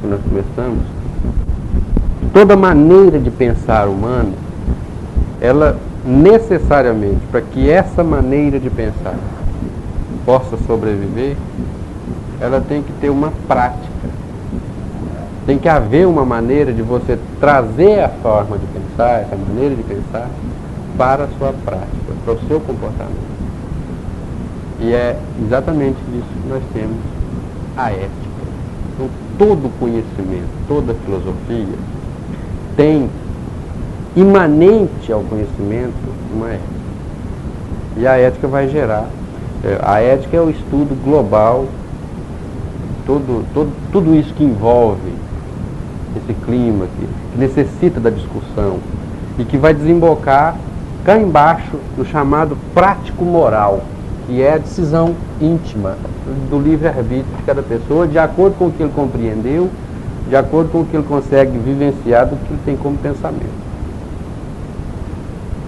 que nós começamos, toda maneira de pensar humana, ela necessariamente, para que essa maneira de pensar possa sobreviver, ela tem que ter uma prática. Tem que haver uma maneira de você trazer a forma de pensar, essa maneira de pensar, para a sua prática, para o seu comportamento. E é exatamente isso que nós temos a ética. Então, todo conhecimento, toda filosofia tem imanente ao conhecimento uma ética. E a ética vai gerar. A ética é o estudo global, tudo isso que envolve esse clima, que necessita da discussão e que vai desembocar cá embaixo no chamado prático moral, que é a decisão íntima do livre-arbítrio de cada pessoa, de acordo com o que ele compreendeu, de acordo com o que ele consegue vivenciar do que ele tem como pensamento.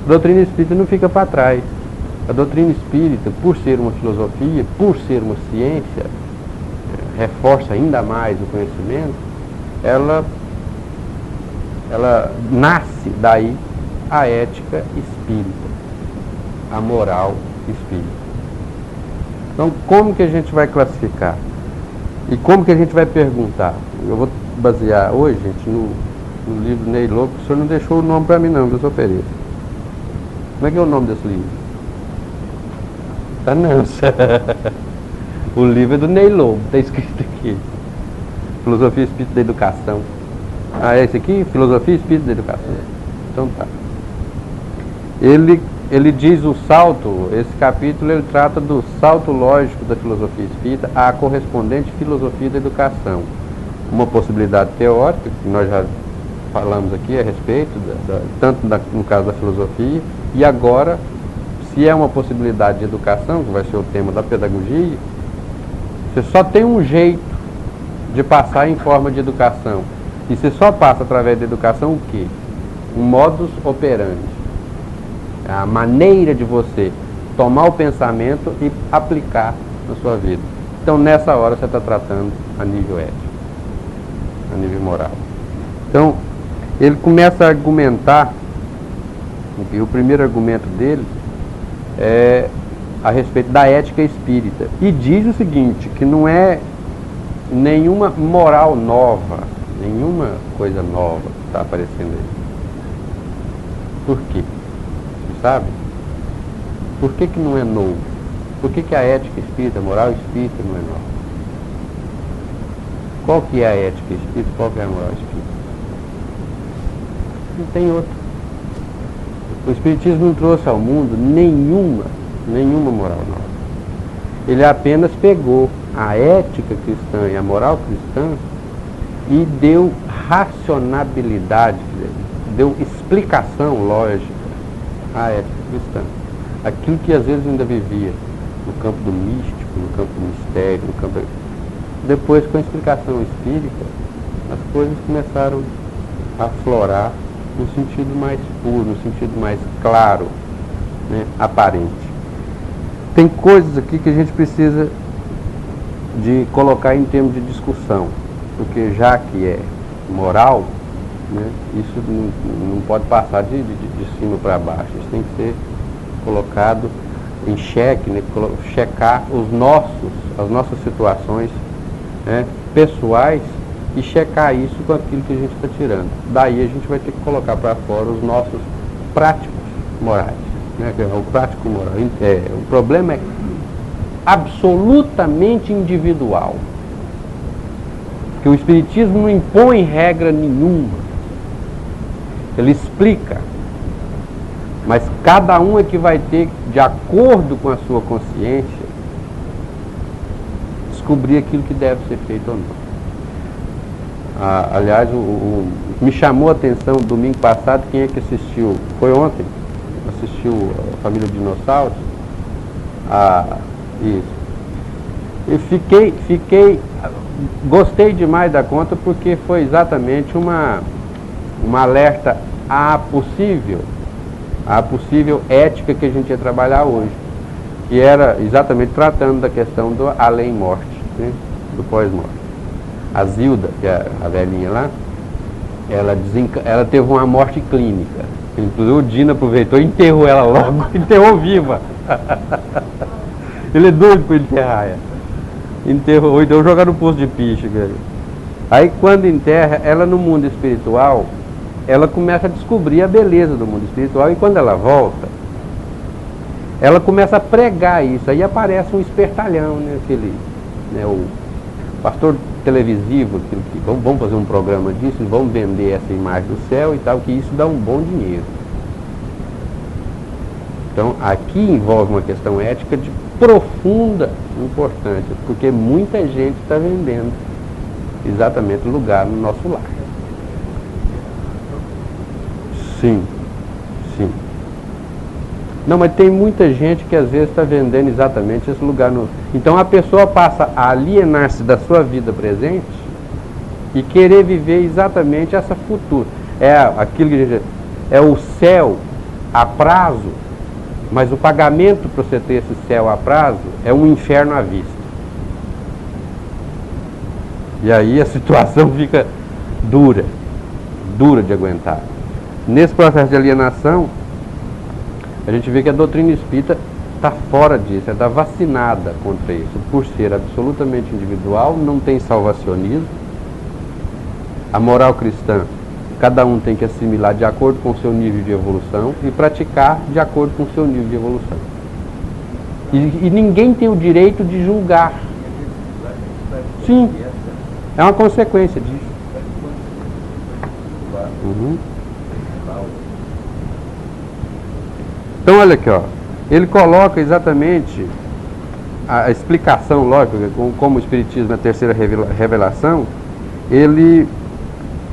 A doutrina espírita não fica para trás. A doutrina espírita, por ser uma filosofia, por ser uma ciência, reforça ainda mais o conhecimento, ela nasce daí a ética espírita, a moral espírita. Então, como que a gente vai classificar? E como que a gente vai perguntar? Eu vou basear hoje, gente, no livro Ney Lobo. O senhor não deixou o nome para mim não, eu sou Pereira. Como é que é o nome desse livro? Tá não. O livro é do Ney Lobo, está escrito aqui. Filosofia Espírita da Educação. Ah, é esse aqui? Filosofia Espírita da Educação. Então tá. Ele diz o salto, esse capítulo ele trata do salto lógico da filosofia espírita à correspondente filosofia da educação. Uma possibilidade teórica, que nós já falamos aqui a respeito, tanto no caso da filosofia, e agora, se é uma possibilidade de educação, que vai ser o tema da pedagogia, você só tem um jeito de passar em forma de educação. E você só passa através da educação o quê? Um modus operandi. A maneira de você tomar o pensamento e aplicar na sua vida. Então, nessa hora, você está tratando a nível ético, a nível moral. Então, ele começa a argumentar, e o primeiro argumento dele é a respeito da ética espírita. E diz o seguinte, que não é nenhuma moral nova, nenhuma coisa nova que está aparecendo aí. Por quê? Sabe? Por que não é novo? Por que a ética espírita, a moral espírita não é nova? Qual que é a ética espírita? Qual que é a moral espírita? Não tem outra. O espiritismo não trouxe ao mundo nenhuma moral nova. Ele apenas pegou a ética cristã e a moral cristã e deu racionalidade, deu explicação lógica à ética cristã. Aquilo que às vezes ainda vivia no campo do místico, no campo do mistério, no campo... Depois, com a explicação espírita, as coisas começaram a aflorar no sentido mais puro, no sentido mais claro, né, aparente. Tem coisas aqui que a gente precisa de colocar em termos de discussão, porque já que é moral, né, isso não pode passar de cima para baixo. Isso tem que ser colocado em xeque, né, checar as nossas situações, né, pessoais, e checar isso com aquilo que a gente está tirando. Daí a gente vai ter que colocar para fora os nossos práticos morais, né, o prático moral. O problema é absolutamente individual, que o Espiritismo não impõe regra nenhuma. Ele explica, mas cada um é que vai ter, de acordo com a sua consciência, descobrir aquilo que deve ser feito ou não. Aliás, me chamou a atenção domingo passado, quem é que assistiu? Foi ontem? Assistiu a Família Dinossauros? Isso. E gostei demais da conta, porque foi exatamente um alerta à possível ética que a gente ia trabalhar hoje, que era exatamente tratando da questão do além-morte, né, do pós-morte. A Zilda, que é a velhinha lá, ela teve uma morte clínica. Inclusive o Dino aproveitou e enterrou ela logo, enterrou viva. Ele é doido para enterrar ela. Enterrou, então jogar no poço de piche, velho. Aí quando enterra, ela no mundo espiritual, ela começa a descobrir a beleza do mundo espiritual, e quando ela volta, ela começa a pregar isso. Aí aparece um espertalhão, né, o pastor televisivo, vamos fazer um programa disso, vamos vender essa imagem do céu e tal, que isso dá um bom dinheiro. Então aqui envolve uma questão ética de profunda importância, porque muita gente está vendendo exatamente lugar no nosso lar. Sim, sim. Não, mas tem muita gente que às vezes está vendendo exatamente esse lugar. Então a pessoa passa a alienar-se da sua vida presente e querer viver exatamente essa futura. É aquilo que a gente... É o céu a prazo, mas o pagamento para você ter esse céu a prazo é um inferno à vista. E aí a situação fica dura de aguentar. Nesse processo de alienação, a gente vê que a doutrina espírita está fora disso, ela está vacinada contra isso, por ser absolutamente individual, não tem salvacionismo. A moral cristã, cada um tem que assimilar de acordo com o seu nível de evolução e praticar de acordo com o seu nível de evolução. E ninguém tem o direito de julgar. Sim, é uma consequência disso. Uhum. Então olha aqui, ó, ele coloca exatamente a explicação lógica, como o Espiritismo é a terceira revelação, ele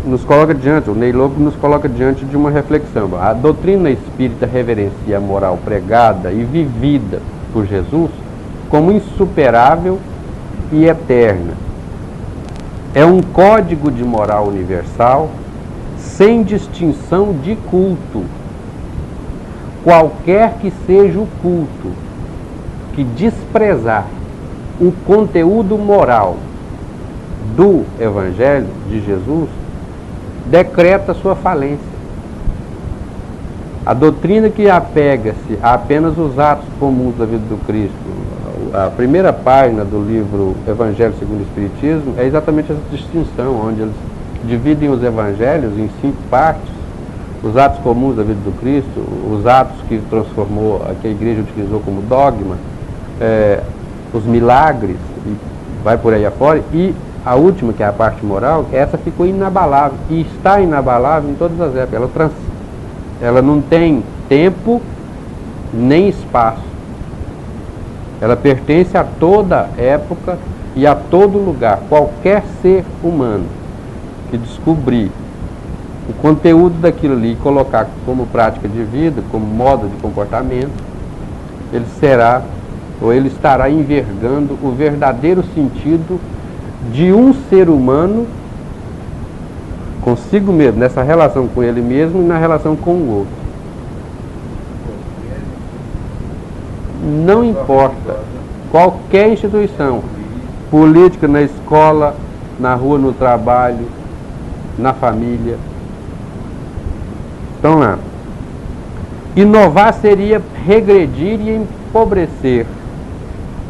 nos coloca diante, o Ney Lobo nos coloca diante de uma reflexão. A doutrina espírita reverencia a moral pregada e vivida por Jesus como insuperável e eterna. É um código de moral universal, sem distinção de culto. Qualquer que seja o culto que desprezar o conteúdo moral do Evangelho de Jesus, decreta sua falência. A doutrina que apega-se a apenas os atos comuns da vida do Cristo, a primeira página do livro Evangelho segundo o Espiritismo, é exatamente essa distinção, onde eles dividem os evangelhos em 5 partes: os atos comuns da vida do Cristo, os atos que transformou, que a igreja utilizou como dogma, os milagres, e vai por aí afora, e a última, que é a parte moral, essa ficou inabalável, e está inabalável em todas as épocas. Ela não tem tempo nem espaço. Ela pertence a toda época e a todo lugar. Qualquer ser humano que descobrir o conteúdo daquilo ali e colocar como prática de vida, como modo de comportamento, ele será, ou ele estará envergando o verdadeiro sentido de um ser humano consigo mesmo, nessa relação com ele mesmo e na relação com o outro. Não importa, qualquer instituição, política, na escola, na rua, no trabalho, na família. Então lá, inovar seria regredir e empobrecer,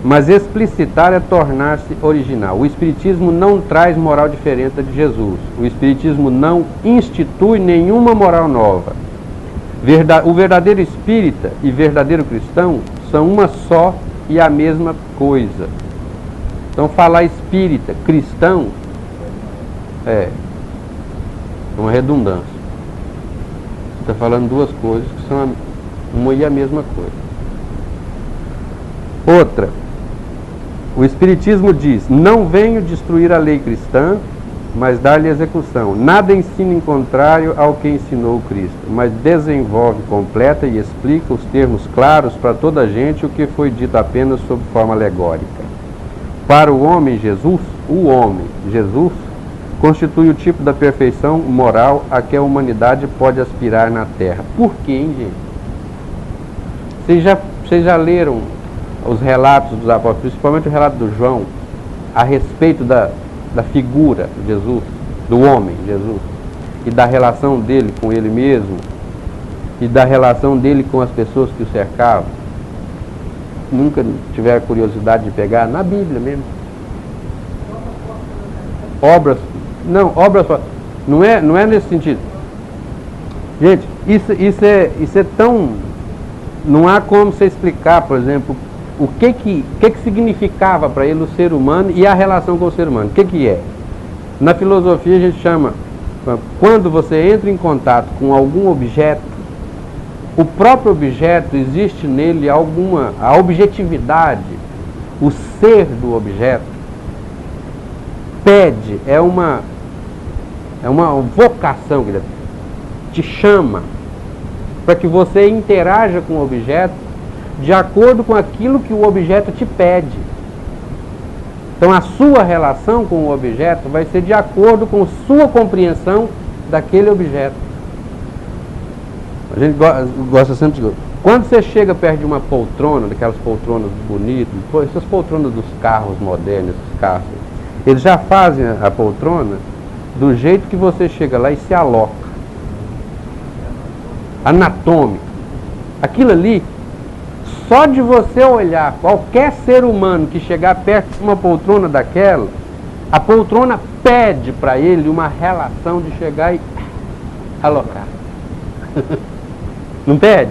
mas explicitar é tornar-se original. O Espiritismo não traz moral diferente da de Jesus. O Espiritismo não institui nenhuma moral nova. O verdadeiro espírita e verdadeiro cristão são uma só e a mesma coisa. Então falar espírita, cristão, é uma redundância. Está falando duas coisas que são uma e a mesma coisa. Outra, o Espiritismo diz: não venho destruir a lei cristã, mas dar-lhe execução. Nada ensina em contrário ao que ensinou Cristo, mas desenvolve, completa e explica os termos claros para toda a gente o que foi dito apenas sob forma alegórica. Para o homem Jesus, constitui o tipo da perfeição moral a que a humanidade pode aspirar na Terra. Por quê, hein, gente? Vocês já leram os relatos dos apóstolos, principalmente o relato do João, a respeito da figura de Jesus, do homem Jesus, e da relação dele com ele mesmo, e da relação dele com as pessoas que o cercavam, nunca tiveram curiosidade de pegar? Na Bíblia mesmo. Obras, não é nesse sentido. Gente, isso é tão... Não há como você explicar, por exemplo, o que significava para ele o ser humano e a relação com o ser humano. O que é? Na filosofia a gente chama, quando você entra em contato com algum objeto, o próprio objeto, existe nele a objetividade, o ser do objeto, pede, é uma vocação que te chama para que você interaja com o objeto de acordo com aquilo que o objeto te pede. Então a sua relação com o objeto vai ser de acordo com sua compreensão daquele objeto. A gente gosta sempre de... Quando você chega perto de uma poltrona, daquelas poltronas bonitas, essas poltronas dos carros modernos, esses carros, eles já fazem a poltrona do jeito que você chega lá e se aloca. Anatômico. Aquilo ali, só de você olhar qualquer ser humano que chegar perto de uma poltrona daquela, a poltrona pede para ele uma relação de chegar e alocar. Não pede?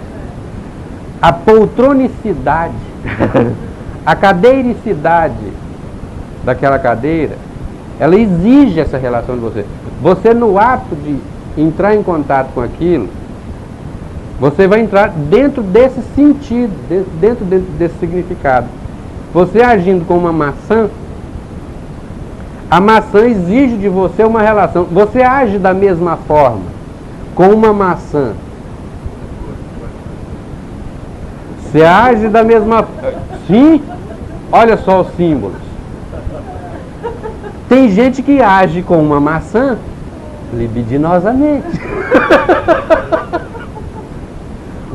A poltronicidade, a cadeiricidade daquela cadeira, ela exige essa relação de você. Você, no ato de entrar em contato com aquilo, você vai entrar dentro desse sentido, dentro desse significado. Você agindo com uma maçã, a maçã exige de você uma relação. Você age da mesma forma com uma maçã. Você age da mesma... Sim, olha só os símbolos. Tem gente que age com uma maçã libidinosamente.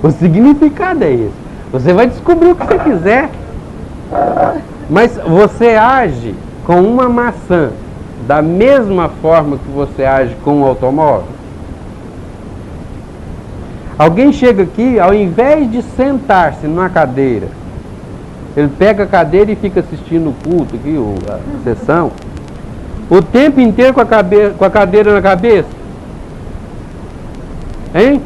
O significado é esse. Você vai descobrir o que você quiser. Mas você age com uma maçã da mesma forma que você age com um automóvel? Alguém chega aqui, ao invés de sentar-se numa cadeira, ele pega a cadeira e fica assistindo o culto aqui, a sessão, o tempo inteiro com a cadeira na cabeça? Hein?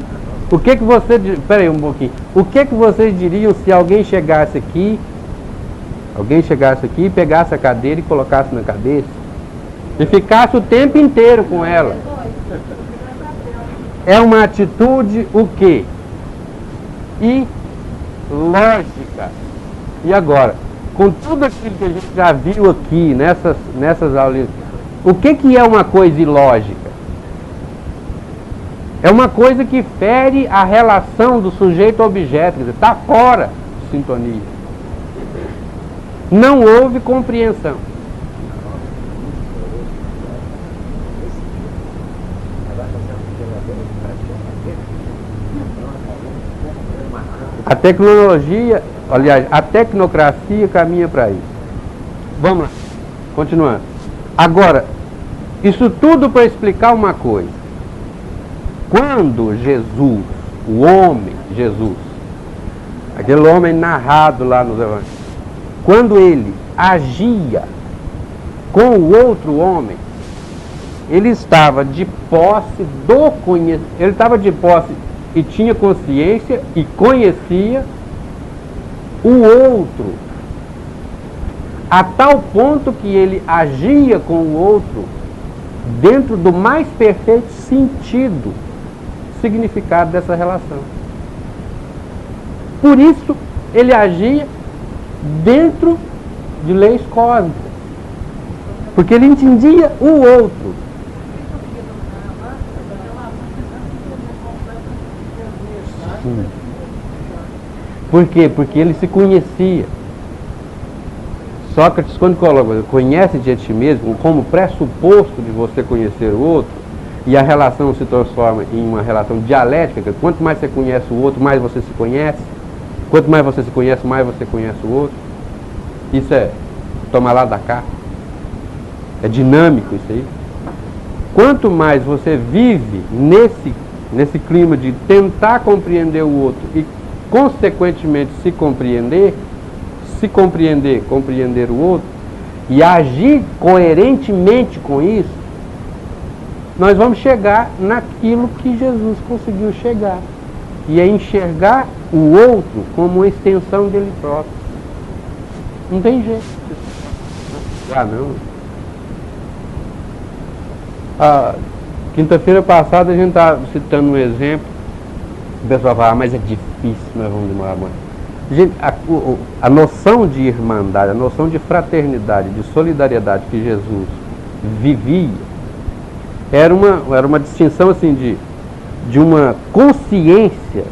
O que você... Espera aí um pouquinho. O que vocês diriam se alguém chegasse aqui, pegasse a cadeira e colocasse na cabeça e ficasse o tempo inteiro com ela? É uma atitude o quê? Ilógica. E agora, com tudo aquilo que a gente já viu aqui nessas aulas, o que é uma coisa ilógica? É uma coisa que fere a relação do sujeito ao objeto, quer dizer, está fora de sintonia. Não houve compreensão. A tecnologia, aliás, a tecnocracia caminha para isso. Vamos lá, continuando. Agora, isso tudo para explicar uma coisa. Quando Jesus, o homem Jesus, aquele homem narrado lá nos evangelhos, quando ele agia com o outro homem, ele estava de posse do conhecimento, ele estava de posse e tinha consciência e conhecia o outro, a tal ponto que ele agia com o outro dentro do mais perfeito sentido, significado dessa relação. Por isso ele agia dentro de leis cósmicas, porque ele entendia o outro. Por quê? Porque ele se conhecia. Sócrates, quando coloca conhece-te a ti mesmo como pressuposto de você conhecer o outro, e a relação se transforma em uma relação dialética, quanto mais você conhece o outro, mais você se conhece. Quanto mais você se conhece, mais você conhece o outro. Isso é tomar lá da cá. É dinâmico isso aí. Quanto mais você vive nesse clima de tentar compreender o outro e, consequentemente, compreender o outro e agir coerentemente com isso, nós vamos chegar naquilo que Jesus conseguiu chegar, e é enxergar o outro como uma extensão dele próprio. Não tem jeito. Não. Quinta-feira passada a gente estava citando um exemplo, o pessoal fala, mas é difícil, nós vamos demorar muito. Gente, a noção de irmandade, a noção de fraternidade, de solidariedade que Jesus vivia, era uma distinção assim de uma consciência.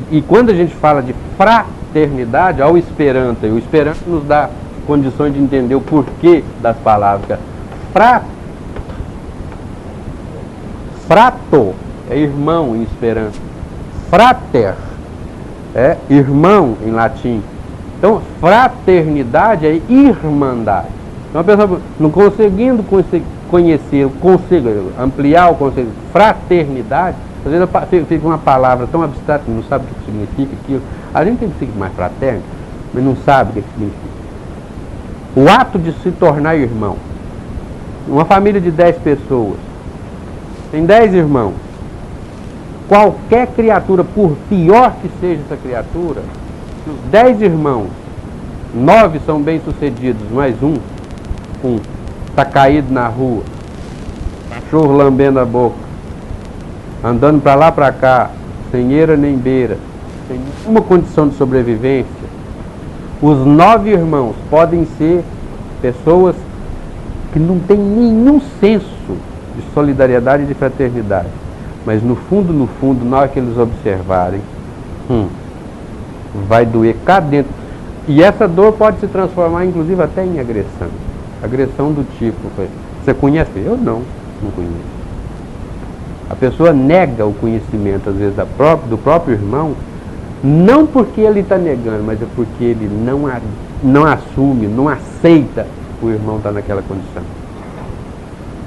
E quando a gente fala de fraternidade, ao Esperanto, e o Esperanto nos dá condições de entender o porquê das palavras. Frato é irmão em Esperanto. Frater é irmão em latim. Então, fraternidade é irmandade. Então, a pessoa não conseguindo conhecer, ampliar o conceito de fraternidade, às vezes fica uma palavra tão abstrata, não sabe o que significa aquilo. A gente tem que ser mais fraterno, mas não sabe o que significa. O ato de se tornar irmão. Uma família de 10 pessoas, tem 10 irmãos. Qualquer criatura, por pior que seja essa criatura, os 10 irmãos, 9 são bem-sucedidos, mais um está caído na rua, cachorro lambendo a boca, andando para lá para cá, sem eira nem beira, sem nenhuma condição de sobrevivência. Os 9 irmãos podem ser pessoas que não têm nenhum senso de solidariedade e de fraternidade, mas no fundo, na hora que eles observarem, vai doer cá dentro. E essa dor pode se transformar, inclusive, até em agressão. Agressão do tipo, você conhece? Eu não conheço. A pessoa nega o conhecimento, às vezes, do próprio irmão, não porque ele está negando, mas é porque ele não assume, não aceita o irmão estar naquela condição.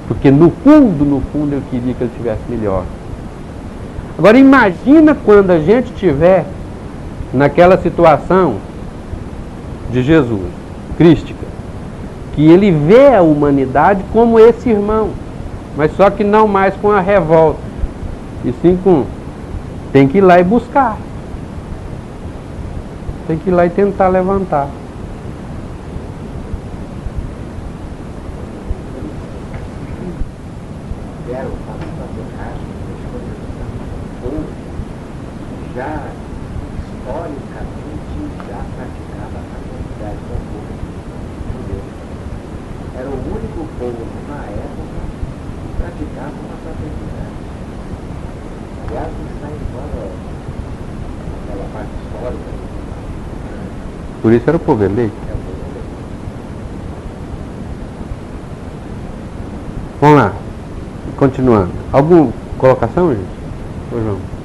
Porque no fundo, eu queria que ele estivesse melhor. Agora, imagina quando a gente estiver naquela situação de Jesus, crística, que ele vê a humanidade como esse irmão, mas só que não mais com a revolta, e sim tem que ir lá e buscar, tem que ir lá e tentar levantar. Já historicamente já praticava a fraternidade com o povo judeu. Era o único povo na época que praticava uma fraternidade. Aliás, está embora aquela parte histórica. Por isso era o povo eleito. Vamos lá, continuando. Alguma colocação, gente? Ô, João?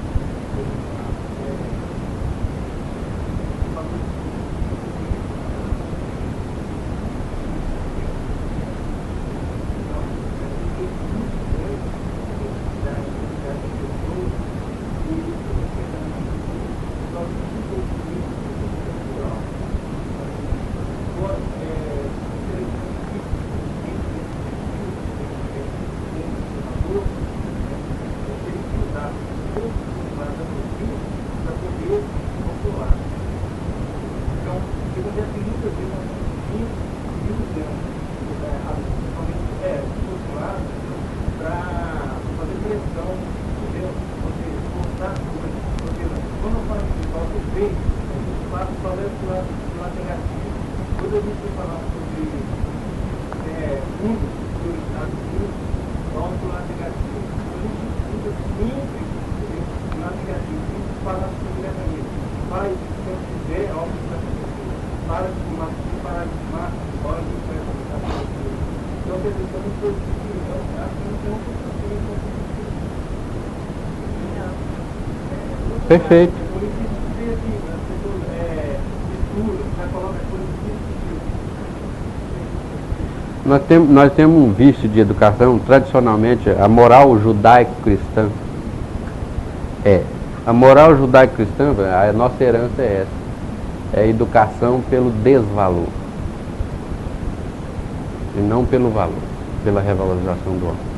Perfeito. Nós temos um vício de educação, tradicionalmente, a moral judaico-cristã. A moral judaico-cristã, a nossa herança é essa. É a educação pelo desvalor. E não pelo valor, pela revalorização do homem.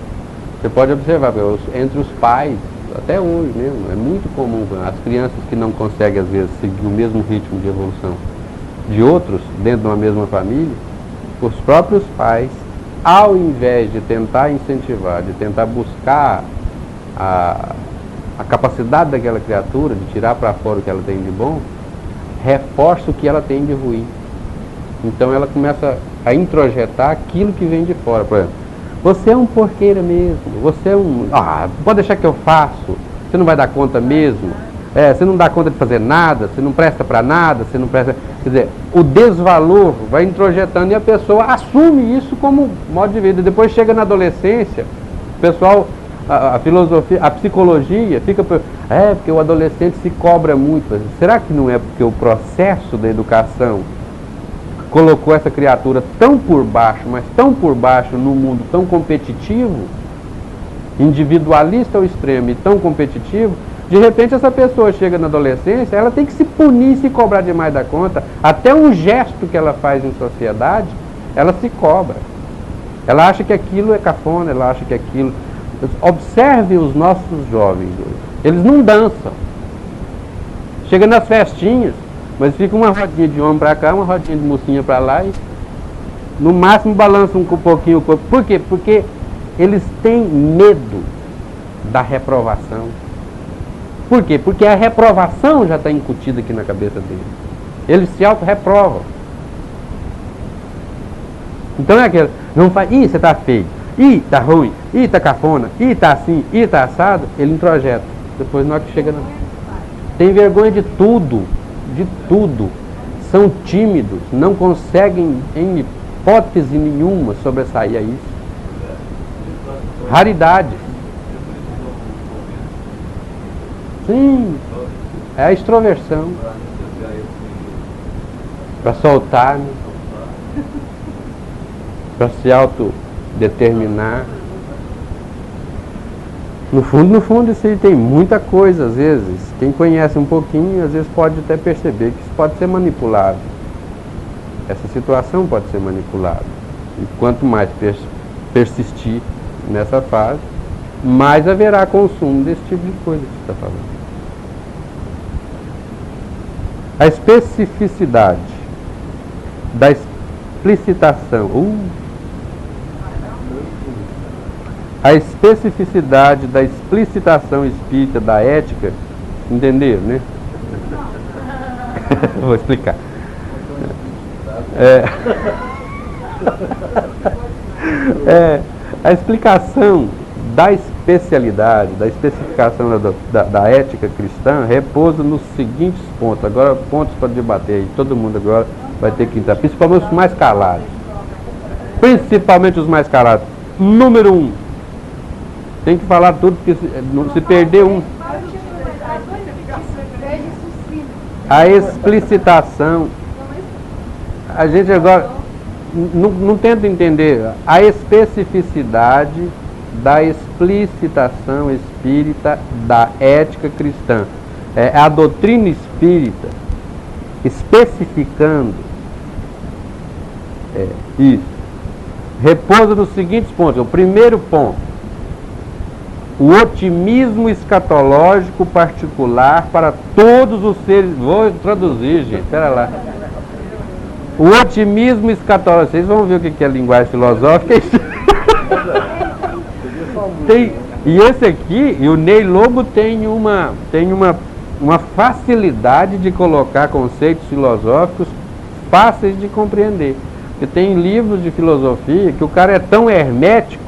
Você pode observar, entre os pais, até hoje mesmo, é muito comum as crianças que não conseguem, às vezes, seguir o mesmo ritmo de evolução de outros, dentro de uma mesma família, os próprios pais, ao invés de tentar incentivar, de tentar buscar a capacidade daquela criatura, de tirar para fora o que ela tem de bom, reforça o que ela tem de ruim. Então ela começa a introjetar aquilo que vem de fora. Por exemplo, você é um porqueira mesmo, você é um... pode deixar que eu faço, você não vai dar conta mesmo, você não dá conta de fazer nada, você não presta para nada, você não presta... Quer dizer, o desvalor vai introjetando e a pessoa assume isso como modo de vida. Depois chega na adolescência, o pessoal, a filosofia, a psicologia fica... porque o adolescente se cobra muito. Mas será que não é porque o processo da educação colocou essa criatura tão por baixo, mas tão por baixo num mundo tão competitivo, individualista ao extremo e tão competitivo, de repente essa pessoa chega na adolescência, ela tem que se punir, se cobrar demais da conta, até um gesto que ela faz em sociedade, ela se cobra. Ela acha que aquilo é cafona, ela acha que aquilo... Observe os nossos jovens hoje, eles não dançam. Chega nas festinhas, mas fica uma rodinha de homem para cá, uma rodinha de mocinha para lá e no máximo balança um pouquinho o corpo. Por quê? Porque eles têm medo da reprovação. Por quê? Porque a reprovação já está incutida aqui na cabeça deles. Eles se auto-reprovam. Então é aquele, não faz, você está feio, está ruim, está cafona, está assim, está assado, ele introjeta. Depois na hora que chega, tem vergonha de tudo. De tudo, são tímidos, não conseguem em hipótese nenhuma sobressair a isso. Raridades. Sim, é a extroversão. Para soltar, né? Para se autodeterminar. No fundo, isso aí tem muita coisa, às vezes. Quem conhece um pouquinho, às vezes pode até perceber que isso pode ser manipulado. Essa situação pode ser manipulada. E quanto mais persistir nessa fase, mais haverá consumo desse tipo de coisa que você está falando. A especificidade da explicitação. A especificidade da explicitação espírita da ética, entenderam, né? Vou explicar. A explicação da especialidade, da especificação da ética cristã repousa nos seguintes pontos. Agora, pontos para debater aí. Todo mundo agora vai ter que entrar, principalmente os mais calados. Principalmente os mais calados. Número 1. Tem que falar tudo, porque se perder um... A explicitação... A gente agora não tenta entender a especificidade da explicitação espírita da ética cristã. É a doutrina espírita especificando isso. Repousa nos seguintes pontos. O primeiro ponto: o otimismo escatológico particular para todos os seres... Vou traduzir, gente, espera lá. O otimismo escatológico... Vocês vão ver o que é linguagem filosófica. E esse aqui, e o Ney Lobo tem uma facilidade de colocar conceitos filosóficos fáceis de compreender. Porque tem livros de filosofia que o cara é tão hermético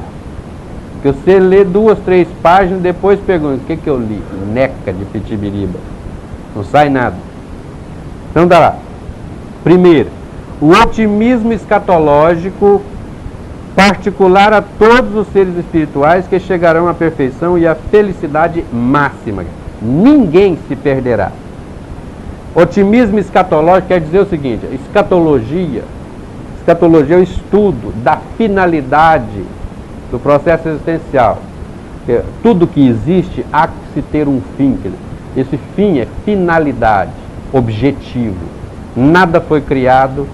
que você lê 2, 3 páginas, depois pergunta, o que eu li? Neca de pitibiriba. Não sai nada. Então dá lá. Primeiro, o otimismo escatológico particular a todos os seres espirituais que chegarão à perfeição e à felicidade máxima. Ninguém se perderá. Otimismo escatológico quer dizer o seguinte: escatologia Escatologia é o estudo da finalidade do processo existencial. Tudo que existe há que se ter um fim. Esse fim é finalidade, objetivo. Nada foi criado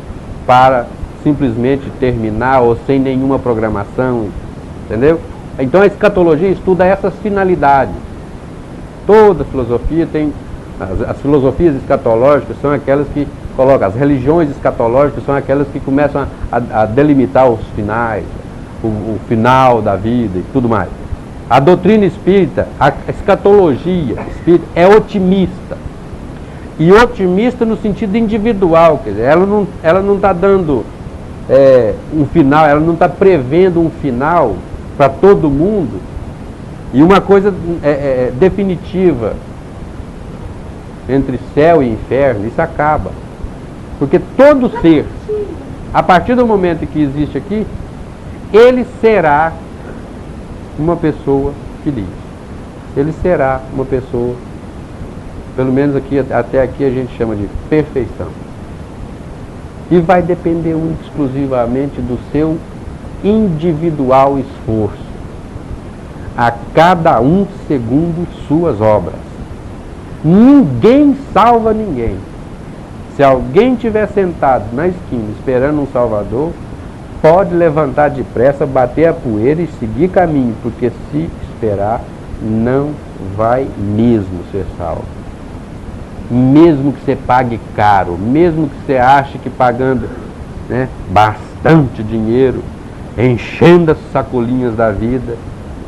para simplesmente terminar ou sem nenhuma programação, entendeu? Então a escatologia estuda essas finalidades. Toda filosofia tem, as filosofias escatológicas são aquelas que colocam, as religiões escatológicas são aquelas que começam a delimitar os finais, o final da vida e tudo mais. A doutrina espírita, a escatologia espírita é otimista. E otimista no sentido individual, quer dizer, ela não está dando um final, ela não está prevendo um final para todo mundo e uma coisa definitiva entre céu e inferno. Isso acaba. Porque todo ser, a partir do momento que existe aqui, ele será uma pessoa feliz. Ele será uma pessoa, pelo menos aqui, até aqui a gente chama de perfeição. E vai depender exclusivamente do seu individual esforço. A cada um segundo suas obras. Ninguém salva ninguém. Se alguém estiver sentado na esquina esperando um salvador, pode levantar depressa, bater a poeira e seguir caminho, porque se esperar, não vai mesmo ser salvo. Mesmo que você pague caro, mesmo que você ache que pagando bastante dinheiro, enchendo as sacolinhas da vida,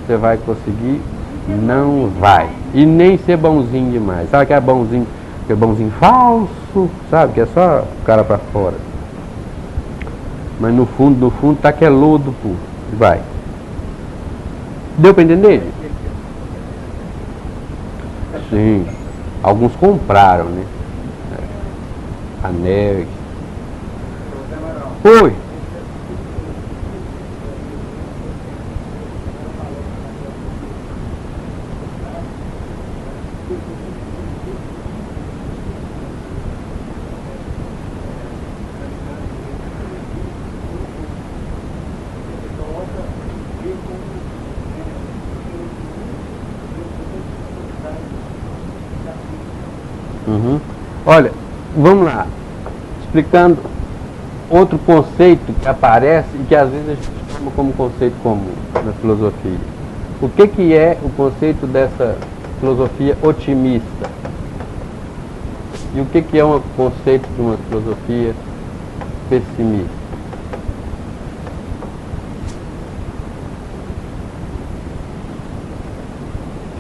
você vai conseguir, não vai. E nem ser bonzinho demais. Sabe que é bonzinho falso, sabe? Que é só o cara para fora. Mas no fundo, tá que é lodo puro. Vai. Deu para entender? Sim. Alguns compraram, né? Anel. Oi. Olha, vamos lá, explicando outro conceito que aparece e que às vezes a gente chama como conceito comum na filosofia. O que é o conceito dessa filosofia otimista? E o que é o conceito de uma filosofia pessimista?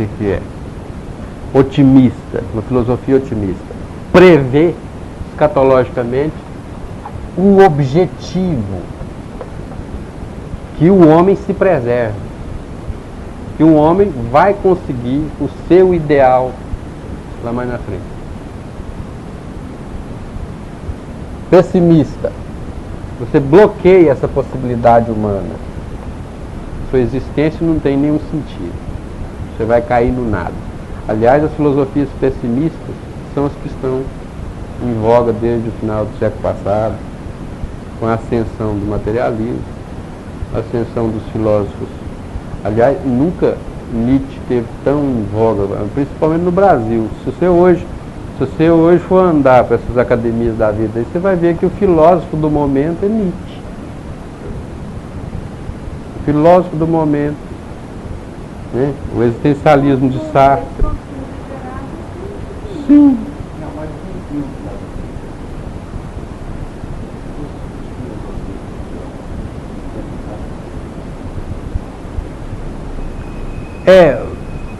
O que é? Otimista, uma filosofia otimista. Prevê escatologicamente o objetivo, que o homem se preserve, que o homem vai conseguir o seu ideal lá mais na frente. Pessimista, você bloqueia essa possibilidade humana, sua existência não tem nenhum sentido, você vai cair no nada. Aliás, as filosofias pessimistas são as que estão em voga desde o final do século passado, com a ascensão do materialismo, a ascensão dos filósofos. Aliás, nunca Nietzsche esteve tão em voga, principalmente no Brasil. Se você hoje for andar para essas academias da vida, aí você vai ver que o filósofo do momento é Nietzsche. O filósofo do momento, né? O existencialismo de Sartre. Sim.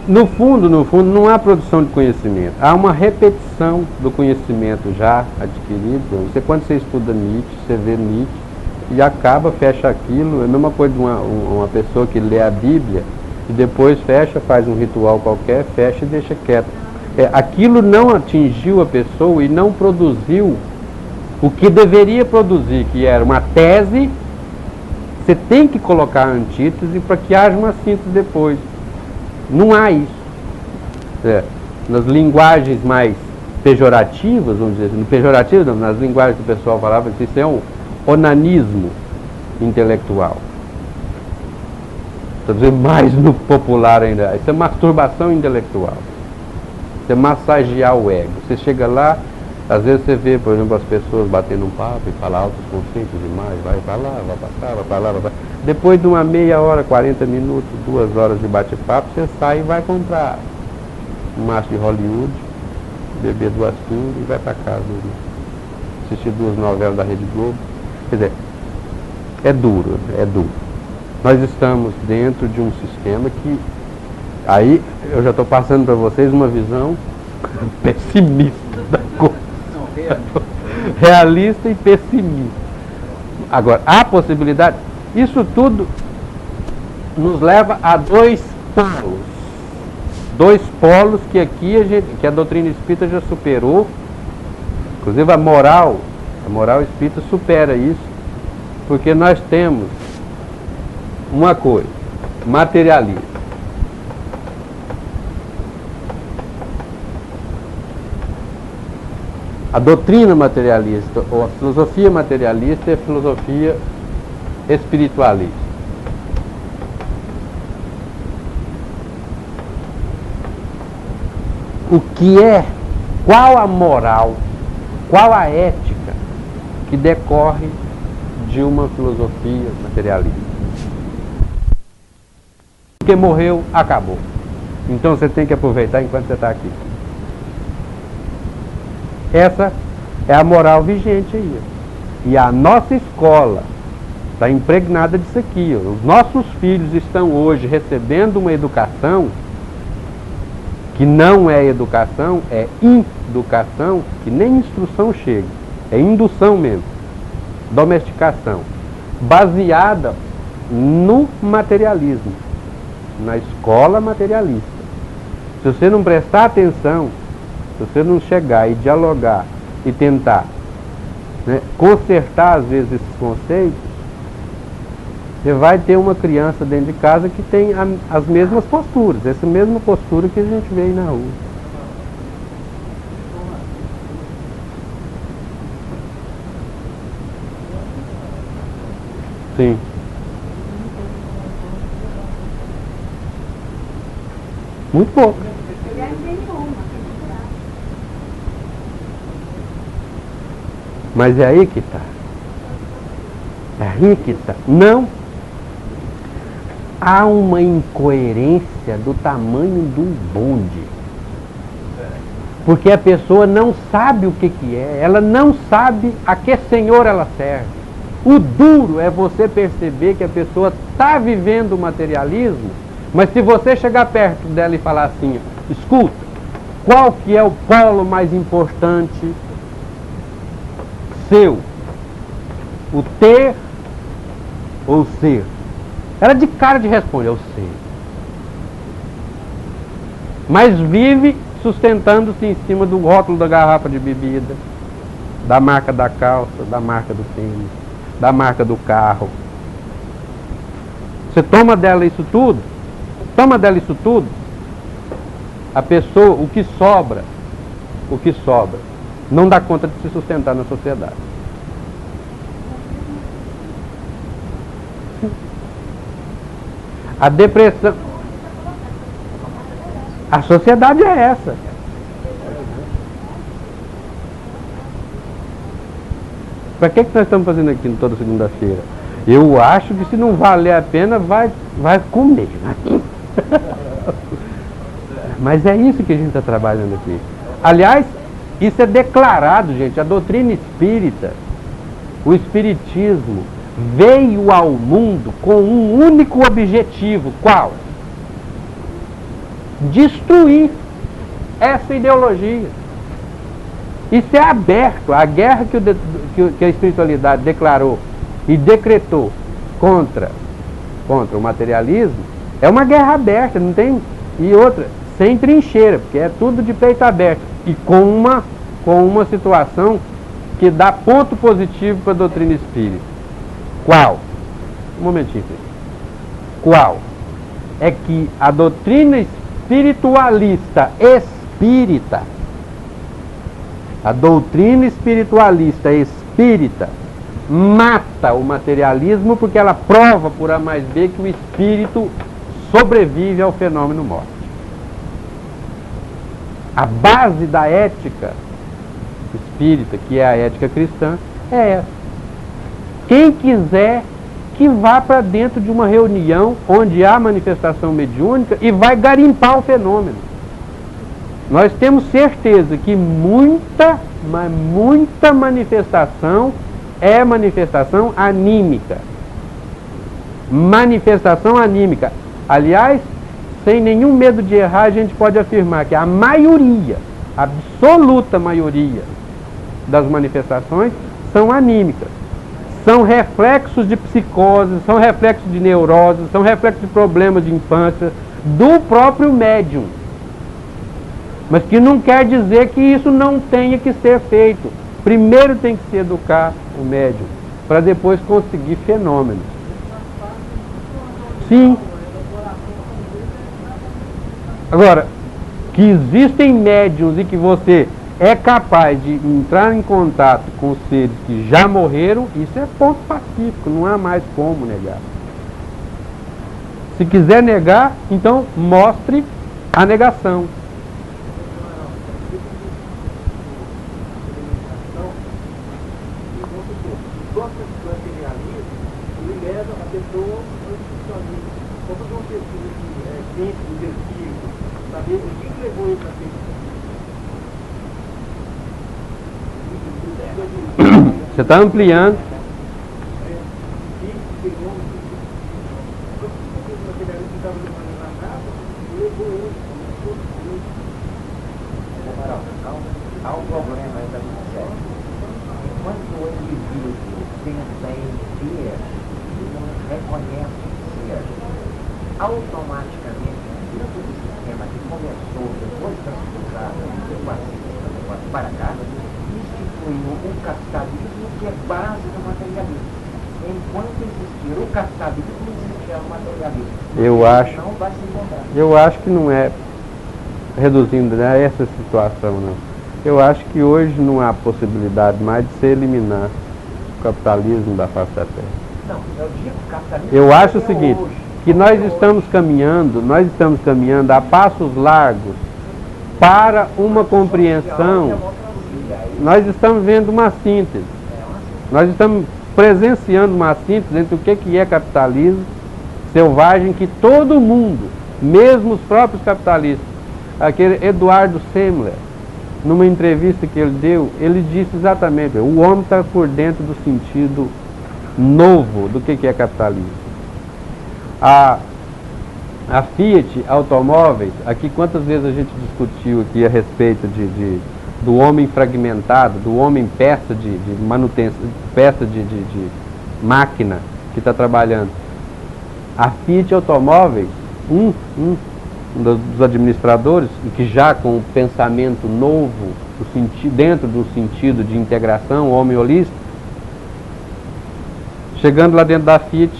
No fundo, não há produção de conhecimento. Há uma repetição do conhecimento já adquirido. Quando você estuda Nietzsche, você vê Nietzsche e acaba, fecha aquilo. É a mesma coisa de uma pessoa que lê a Bíblia e depois fecha, faz um ritual qualquer, fecha e deixa quieto. Aquilo não atingiu a pessoa e não produziu o que deveria produzir, que era uma tese. Você tem que colocar a antítese para que haja uma síntese depois. Não há isso. Nas linguagens mais pejorativas, vamos dizer assim, pejorativas não, nas linguagens que o pessoal falava, que isso é onanismo intelectual. Quer dizer, mais no popular ainda. Isso é masturbação intelectual. Isso é massagear o ego. Você chega lá, às vezes você vê, por exemplo, as pessoas batendo um papo e falam altos conceitos demais, vai para lá, vai para cá, vai para lá, vai para lá. Depois de uma meia hora, 40 minutos, 2 horas de bate-papo, você sai e vai comprar um maço de Hollywood, beber 2 pingas e vai para casa, né? Assistir 2 novelas da Rede Globo. Quer dizer, é duro, é duro. Nós estamos dentro de um sistema que, aí eu já estou passando para vocês uma visão pessimista da coisa. Realista e pessimista. Agora, há possibilidade, isso tudo nos leva a 2 polos. 2 polos que aqui que a doutrina espírita já superou. Inclusive a moral espírita supera isso, porque nós temos uma coisa, materialismo. A doutrina materialista, ou a filosofia materialista, é a filosofia espiritualista. O que é, qual a moral, qual a ética que decorre de uma filosofia materialista? Porque morreu, acabou. Então você tem que aproveitar enquanto você está aqui. Essa é a moral vigente aí. E a nossa escola está impregnada disso aqui. Os nossos filhos estão hoje recebendo uma educação que não é educação, é inducação, que nem instrução chega. É indução mesmo. Domesticação. Baseada no materialismo. Na escola materialista. Se você não prestar atenção, se você não chegar e dialogar e tentar, né, consertar às vezes esses conceitos, você vai ter uma criança dentro de casa que tem as mesmas posturas, essa mesma postura que a gente vê aí na rua. Sim. Muito pouco. Mas é aí que está. É aí que está. Não. Há uma incoerência do tamanho do bonde. Porque a pessoa não sabe o que é. Ela não sabe a que Senhor ela serve. O duro é você perceber que a pessoa está vivendo o materialismo, mas se você chegar perto dela e falar assim, escuta, qual que é o polo mais importante seu? O ter ou o ser? Ela de cara de responde, é o ser. Mas vive sustentando-se em cima do rótulo da garrafa de bebida, da marca da calça, da marca do tênis, da marca do carro. Você toma dela isso tudo, a pessoa, o que sobra, não dá conta de se sustentar na sociedade. A depressão, a sociedade é essa. Para que nós estamos fazendo aqui toda segunda-feira? Eu acho que se não valer a pena, vai comer. Mas é isso que a gente está trabalhando aqui. Aliás, isso é declarado, gente. A doutrina espírita, o espiritismo, veio ao mundo com um único objetivo. Qual? Destruir essa ideologia. Isso é aberto. A guerra que a espiritualidade declarou e decretou contra o materialismo é uma guerra aberta, não tem? E outra, sem trincheira, porque é tudo de peito aberto. E com uma situação que dá ponto positivo para a doutrina espírita. Qual? Um momentinho. Qual? É que a doutrina espiritualista espírita, mata o materialismo porque ela prova por A mais B que o espírito sobrevive ao fenômeno morte. A base da ética espírita, que é a ética cristã, é essa. Quem quiser que vá para dentro de uma reunião onde há manifestação mediúnica e vai garimpar o fenômeno. Nós temos certeza que muita manifestação é manifestação anímica. Manifestação anímica. Aliás, sem nenhum medo de errar, a gente pode afirmar que a maioria, a absoluta maioria das manifestações são anímicas. São reflexos de psicose, são reflexos de neurose, são reflexos de problemas de infância do próprio médium. Mas que não quer dizer que isso não tenha que ser feito. Primeiro tem que se educar o médium, para depois conseguir fenômenos. Sim. Agora, que existem médiums e que você é capaz de entrar em contato com seres que já morreram, isso é ponto pacífico, não há mais como negar. Se quiser negar, então mostre a negação. Você está ampliando. Há um problema aí da miséria. Enquanto o indivíduo pensa em ter e não reconhece ser, automaticamente, dentro do sistema que começou depois da expulsada para cá, instituiu o capitalismo que é base do materialismo. Enquanto existir o capitalismo, existirá o materialismo. Eu acho que não é reduzindo, né, essa situação, não. Eu acho que hoje não há possibilidade mais de se eliminar o capitalismo da face da Terra. Não, eu digo capitalismo. Eu acho o seguinte, que nós estamos caminhando a passos largos para uma compreensão. Nós estamos vendo uma síntese. Nós estamos presenciando uma síntese entre o que é capitalismo selvagem, que todo mundo, mesmo os próprios capitalistas, aquele Eduardo Semler, numa entrevista que ele deu, ele disse exatamente, o homem está por dentro do sentido novo do que é capitalismo. A Fiat Automóveis, aqui quantas vezes a gente discutiu aqui a respeito do homem fragmentado, do homem peça de manutenção, peça de máquina que está trabalhando. A Fiat Automóveis, dos administradores, e que já com o pensamento novo, dentro do sentido de integração, homem holístico, chegando lá dentro da Fiat,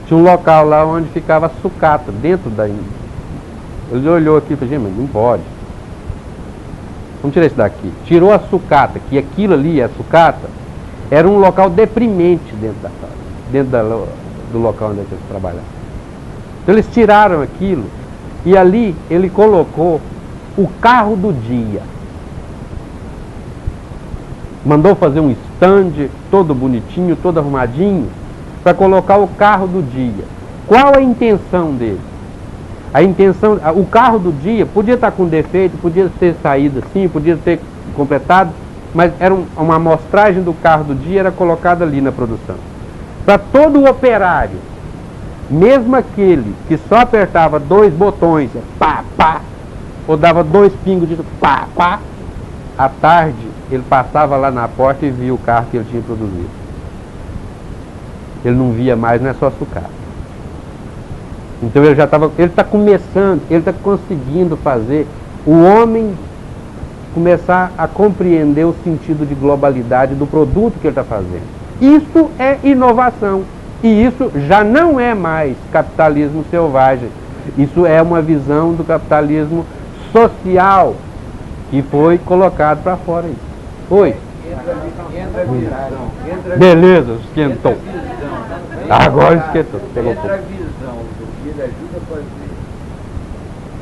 tinha um local lá onde ficava a sucata, dentro da... Ele olhou aqui e falou, gente, mas não pode. Vamos tirar isso daqui. Tirou a sucata, que aquilo ali, a sucata, era um local deprimente dentro da casa, dentro do local onde eles trabalhavam. Então eles tiraram aquilo, e ali ele colocou o carro do dia. Mandou fazer um stand todo bonitinho, todo arrumadinho, para colocar o carro do dia. Qual a intenção dele? A intenção, o carro do dia podia estar com defeito, podia ter saído assim, podia ter completado, mas era uma amostragem do carro do dia, era colocada ali na produção. Para todo o operário, mesmo aquele que só apertava 2 botões, pá, pá, ou dava 2 pingos de pá, pá, à tarde ele passava lá na porta e via o carro que ele tinha produzido. Ele não via mais, não é só sucata. Então ele está começando, ele está conseguindo fazer o homem começar a compreender o sentido de globalidade do produto que ele está fazendo. Isso é inovação. E isso já não é mais capitalismo selvagem. Isso é uma visão do capitalismo social que foi colocado para fora aí. Oi? Entra a visão. Beleza, esquentou. Agora esquentou. Pegou Entra a fogo. visão do que ele ajuda a fazer.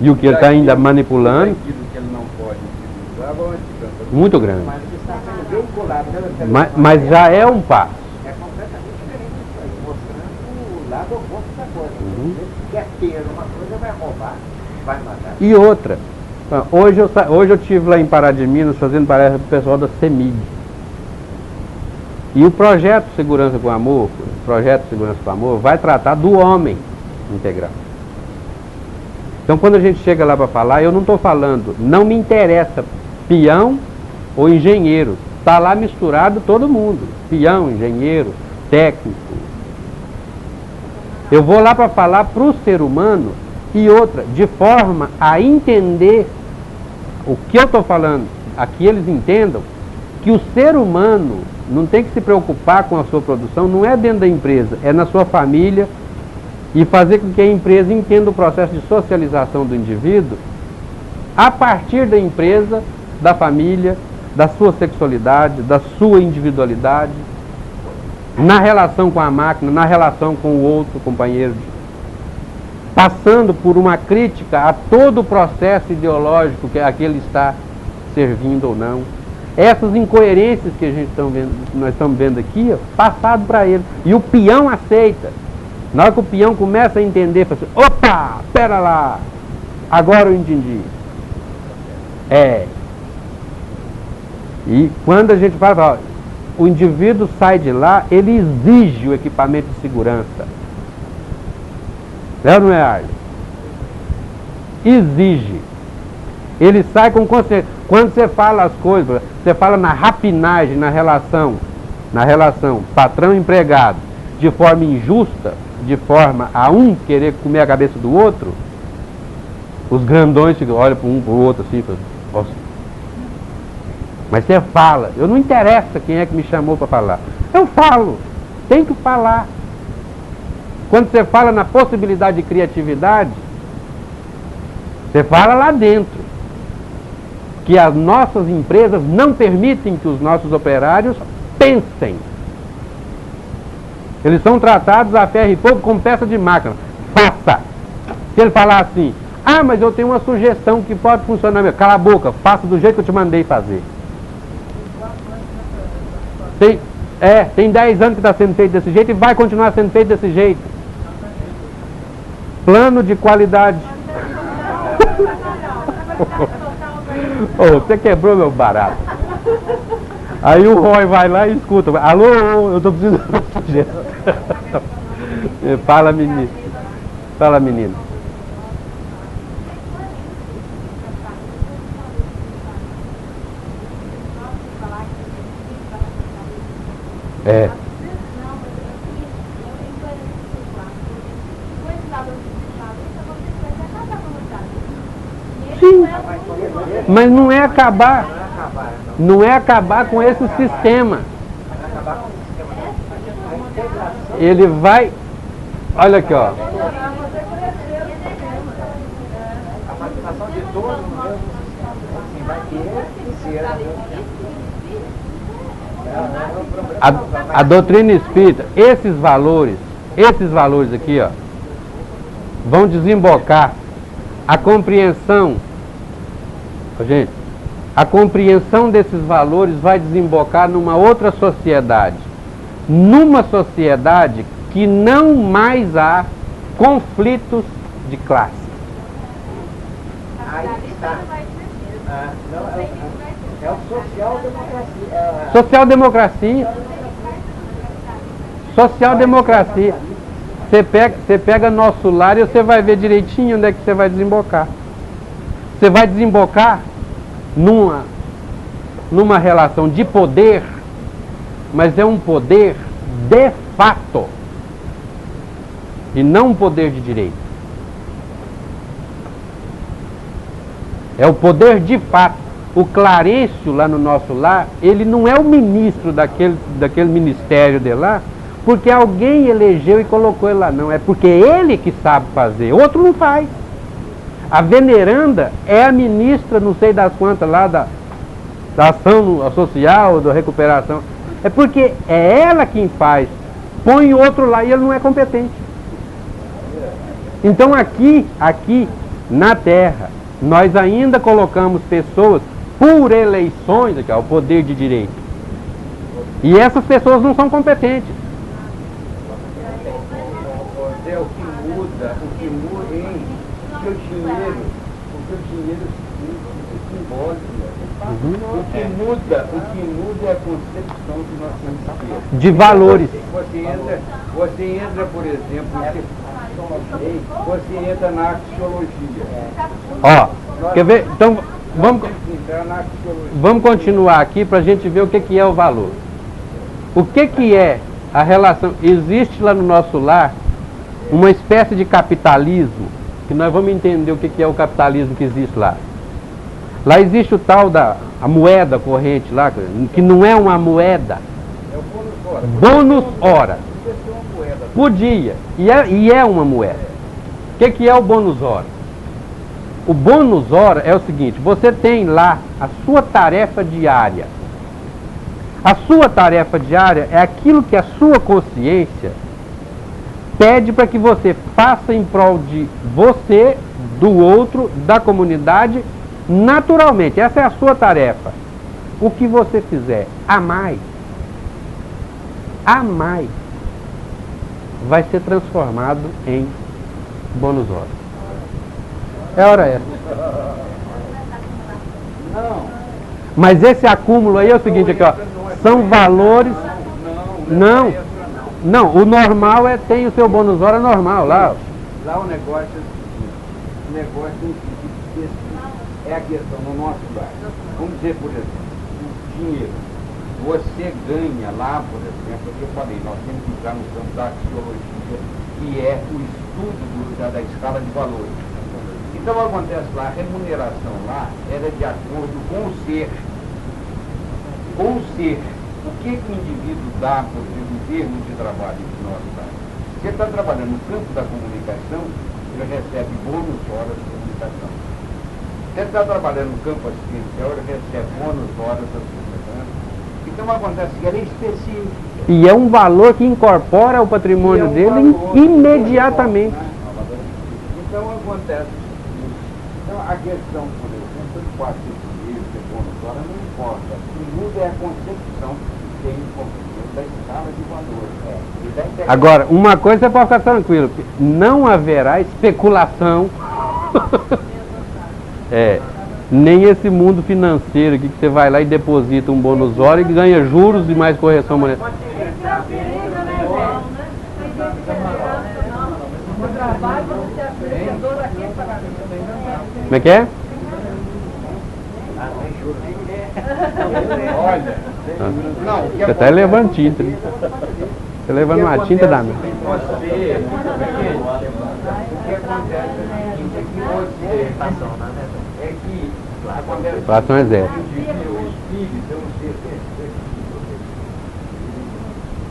E o que ele está ainda manipulando, Aquilo que ele não pode utilizar, vai utilizando. muito grande. Mas isso está sendo veiculado pela televisão. Mas já é um passo. É completamente diferente isso aí, mostrando o lado oposto da coisa. Uhum. Ele quer ter uma coisa, vai roubar, vai matar. E outra, hoje eu estive lá em Pará de Minas fazendo palestra para o pessoal da CEMIG. E o projeto Segurança com Amor, vai tratar do homem integral. Então quando a gente chega lá para falar, eu não estou falando, não me interessa peão ou engenheiro. Está lá misturado todo mundo, peão, engenheiro, técnico. Eu vou lá para falar para o ser humano e outra, de forma a entender o que eu estou falando, a que eles entendam, que o ser humano não tem que se preocupar com a sua produção, não é dentro da empresa, é na sua família, e fazer com que a empresa entenda o processo de socialização do indivíduo a partir da empresa, da família, da sua sexualidade, da sua individualidade, na relação com a máquina, na relação com o outro companheiro, passando por uma crítica a todo o processo ideológico que aquele está servindo ou não. Essas incoerências que nós estamos vendo aqui, passado para ele. E o peão aceita. Na hora que o peão começa a entender, fala assim, opa, pera lá, agora eu entendi. E quando a gente fala, o indivíduo sai de lá, ele exige o equipamento de segurança. É ou não é, Arlen? Exige. Ele sai com consciência. Quando você fala as coisas, você fala na rapinagem, na relação patrão-empregado, de forma injusta, de forma a um querer comer a cabeça do outro, os grandões olham para um para o outro assim, nossa. Mas você fala, eu não interessa quem é que me chamou para falar. Eu falo, tem que falar. Quando você fala na possibilidade de criatividade, você fala lá dentro. Que as nossas empresas não permitem que os nossos operários pensem. Eles são tratados a ferro e fogo como peça de máquina. Faça! Se ele falar assim, mas eu tenho uma sugestão que pode funcionar, cala a boca, faça do jeito que eu te mandei fazer. Tem 10 anos que está sendo feito desse jeito e vai continuar sendo feito desse jeito. Plano de qualidade. Você quebrou meu barato. Aí o Roy vai lá e escuta. Alô, eu estou precisando de uma sugestão. Fala, menino. Fala, menino. Sim, mas não é acabar com esse sistema. Ele vai, olha aqui, ó. A participação de todos no mesmo sistema. Vai ter que ser. A doutrina espírita, esses valores aqui, ó, vão desembocar a compreensão. Gente, a compreensão desses valores vai desembocar numa outra sociedade. Numa sociedade que não mais há conflitos de classe. Aí está. É o social-democracia. Social-democracia. Você pega nosso lar e você vai ver direitinho onde é que você vai desembocar. Você vai desembocar numa relação de poder, mas é um poder de fato e não um poder de direito. É o poder de fato. O Clarencio lá no nosso lar, ele não é o ministro daquele ministério de lá, porque alguém elegeu e colocou ele lá. Não, é porque ele que sabe fazer, outro não faz. A veneranda é a ministra, não sei das quantas lá, da ação social, da recuperação. É porque é ela quem faz. Põe o outro lá e ele não é competente. Então aqui na Terra, nós ainda colocamos pessoas por eleições, aqui, ó, o poder de direito. E essas pessoas não são competentes. O que muda, hein? Porque o dinheiro é simbólico. O que muda é a concepção que nós temos de ter. De valores. Você entra, por exemplo, você entra na axiologia. Ó, quer ver? Então, Entrar na axiologia. vamos continuar aqui para a gente ver o que é o valor. O que é a relação? Existe lá no nosso lar uma espécie de capitalismo, que nós vamos entender o que é o capitalismo que existe lá. Lá existe o tal da a moeda corrente lá, que não é uma moeda. É o bônus hora. Bônus hora. Podia ser uma moeda. Podia. E é uma moeda. O que é o bônus hora? O bônus hora é o seguinte: você tem lá a sua tarefa diária. A sua tarefa diária é aquilo que a sua consciência pede para que você faça em prol de você, do outro, da comunidade, naturalmente. Essa é a sua tarefa. O que você fizer a mais, vai ser transformado em bônus hora. É hora essa. Não. Mas esse acúmulo aí é o seguinte aqui, ó, são valores. Não, o normal tem o seu bônus hora normal lá. Lá o negócio é o seguinte, o negócio é o seguinte, é a questão no nosso lar. Vamos dizer, por exemplo, o dinheiro. Você ganha lá, por exemplo, que eu falei, nós temos que entrar no campo da axiologia, que é o estudo da escala de valores. Então acontece lá, a remuneração lá era de acordo com o ser. Com o ser. O que o indivíduo dá, por exemplo, em termos de trabalho que nós damos? Se ele está trabalhando no campo da comunicação, ele recebe bônus horas de comunicação. Se ele está trabalhando no campo assistencial, ele recebe bônus horas da comunicação. Então acontece que ele é específico. E é um valor que incorpora o patrimônio dele imediatamente. Então acontece. Então a questão, por exemplo, de pode ser dinheiro, ser bônus hora, não importa. O que muda é a concepção que tem da escala de valor. Agora, uma coisa você pode ficar tranquilo, não haverá especulação. Nem esse mundo financeiro aqui que você vai lá e deposita um bônus hora e ganha juros e mais correção monetária. Como é que é? Olha, não, Você está levando tinta. Né? Você levando uma tinta da minha. O que acontece é que acontece Inflação é zero. o espírito, eu não sei se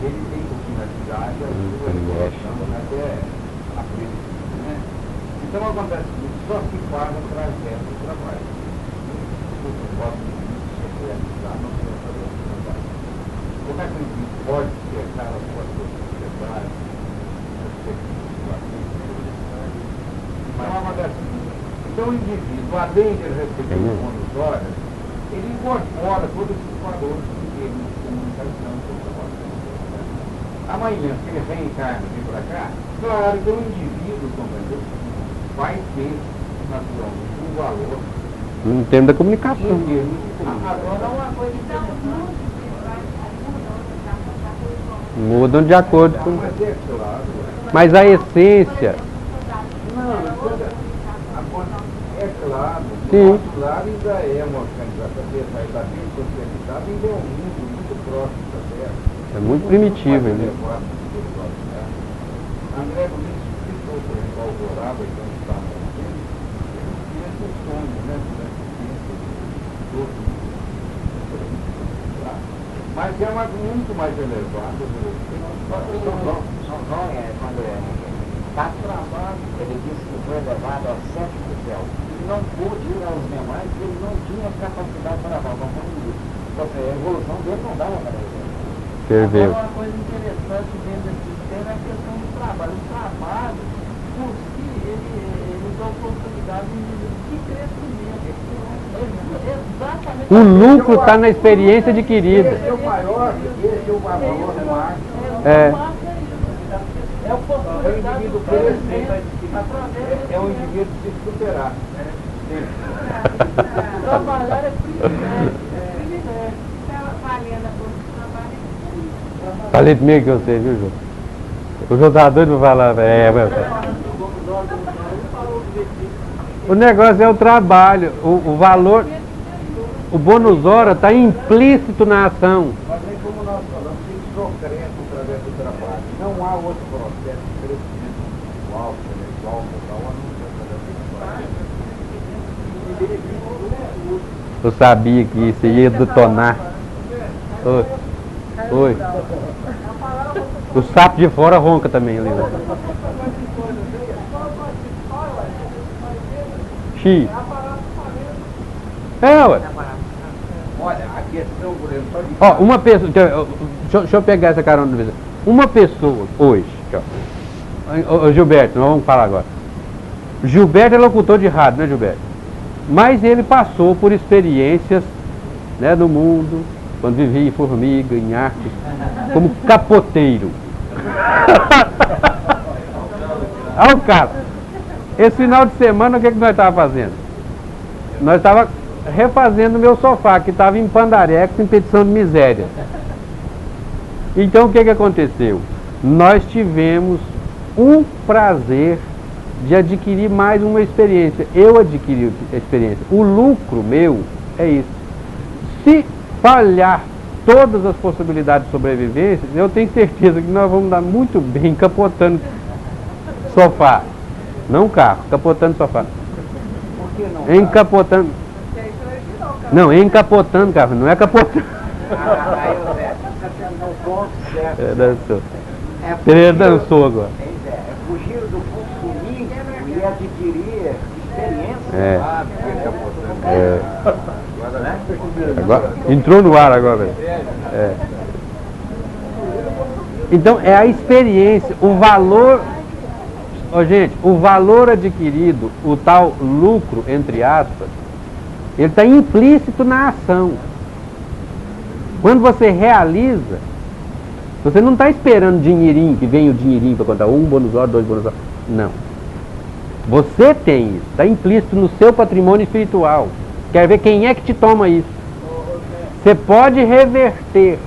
ele tem finalidade, até a frente, né? Então acontece que só se paga através do trabalho. Como é que o indivíduo pode cercar a sua sociedade? Então o indivíduo, além de receber o bônus horas, ele incorpora todos os valores que ele de comunicação. Amanhã, se ele reencarna e vem para cá, claro que o indivíduo, compreendeu, vai ter naturalmente um valor. Em termos da comunicação. Agora uma coisa interessante. Mudam de acordo com. Mas é claro. Mas a essência. Não, é claro. Sim. Claro, ainda é uma organização, apesar da bem socializada, ainda é um mundo muito próximo da Terra. É muito primitivo ainda. André Luiz explicou, por exemplo, Alvorada, que onde está morrendo, ele tinha esse sonho, né? Mas é muito mais elevado do que São João é quando é. Ele disse que foi levado ao sétimo céu. E não pôde ir aos demais, porque ele não tinha capacidade para lavar. Ou seja, a evolução dele não dava para ele. Ferveu. Agora, uma coisa interessante dentro desse sistema é a questão do trabalho. O trabalho, por si, ele dá oportunidade de crescimento. Exatamente. O lucro está na experiência adquirida. Esse é o maior, esse é o valor do mar. É. É oportunidade do crescimento. É um indivíduo se superar. Trabalhar é privilégio. Privilégio. Falei primeiro que você, viu, João? O João tá doido pra falar, O negócio é o trabalho, o valor, o bônus hora está implícito na ação. Mas aí, como nós falamos, tem sofrendo através do trabalho. Não há outro processo de crescimento espiritual, intelectual, moral, a não ser através do trabalho. Eu sabia que isso ia detonar. Oi. Oi. O sapo de fora ronca também ali. Né? X. É, ué. Olha, a questão, por exemplo, só de... Ó, uma pessoa. Deixa eu pegar essa carona do vídeo. Uma pessoa, hoje, ó, Gilberto, nós vamos falar agora. Gilberto é locutor de rádio, né, Gilberto? Mas ele passou por experiências, né, no mundo, quando vivia em formiga, em arte, como capoteiro. Olha o cara. Esse final de semana, o que nós estávamos fazendo? Nós estávamos refazendo o meu sofá, que estava em pandarex, em petição de miséria. Então, o que aconteceu? Nós tivemos o prazer de adquirir mais uma experiência. Eu adquiri a experiência. O lucro meu é isso. Se falhar todas as possibilidades de sobrevivência, eu tenho certeza que nós vamos dar muito bem capotando sofá. Não carro, capotando sofá. Por que não? Encapotando. Não, encapotando carro, não é capotando. Aí o Zé, está sendo no ponto certo. É, dançou. É Ele dançou agora. É fugir do consumismo e adquirir experiência. É. É. Agora, entrou no ar agora, velho. É. Então é a experiência, o valor, gente, o valor adquirido, o tal lucro, entre aspas, ele está implícito na ação. Quando você realiza, você não está esperando dinheirinho, que vem o dinheirinho para contar um bônus hora, dois bônus hora. Não. Você tem isso, está implícito no seu patrimônio espiritual. Quer ver quem é que te toma isso? Você pode reverter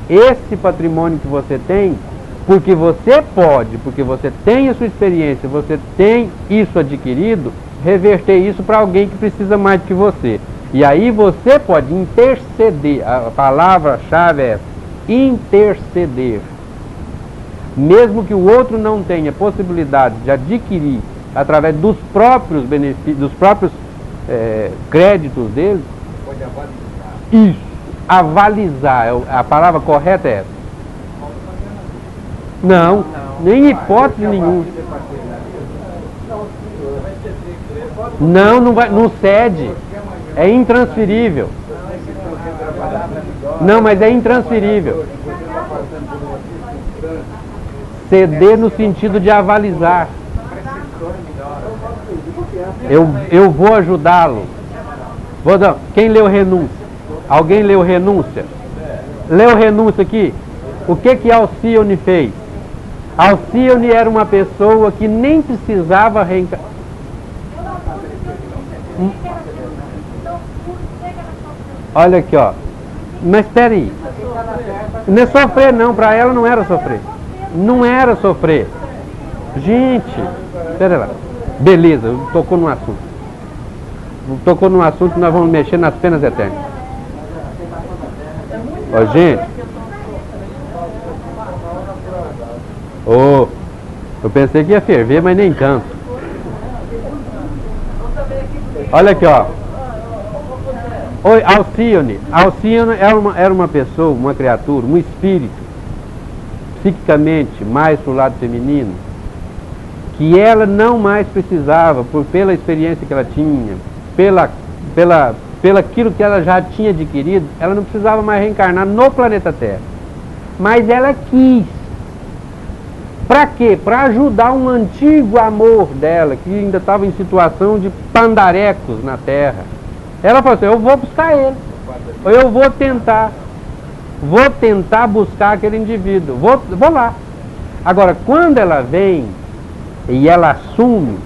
esse patrimônio que você tem, porque você pode, porque você tem a sua experiência, você tem isso adquirido, reverter isso para alguém que precisa mais do que você. E aí você pode interceder, a palavra-chave é interceder. Mesmo que o outro não tenha possibilidade de adquirir através dos próprios benefícios, dos próprios créditos dele, Pode avalizar. isso, avalizar, a palavra correta é essa. Não, nem hipótese nenhuma. Não, não vai, não cede. É intransferível. Não, mas é intransferível. Ceder no sentido de avalizar. Eu vou ajudá-lo. Quem leu renúncia? Alguém leu renúncia? Leu renúncia aqui? O que Alcione fez? Alcione era uma pessoa que nem precisava reencarnar. Olha aqui, ó. Mas espera aí. Não é sofrer não, para ela não era sofrer. Não era sofrer. Gente, espera lá. Beleza, tocou num assunto. Tocou num assunto que nós vamos mexer nas penas eternas. Ó, gente. Eu pensei que ia ferver, mas nem tanto. Olha aqui, ó. Oi, Alcione. Alcione era uma pessoa, uma criatura, um espírito, psiquicamente mais pro lado feminino, que ela não mais precisava, pela experiência que ela tinha, pela aquilo que ela já tinha adquirido, ela não precisava mais reencarnar no planeta Terra. Mas ela quis. Para quê? Para ajudar um antigo amor dela, que ainda estava em situação de pandarecos na Terra. Ela falou assim, eu vou buscar ele. Eu vou tentar buscar aquele indivíduo. Vou lá. Agora, quando ela vem e ela assume,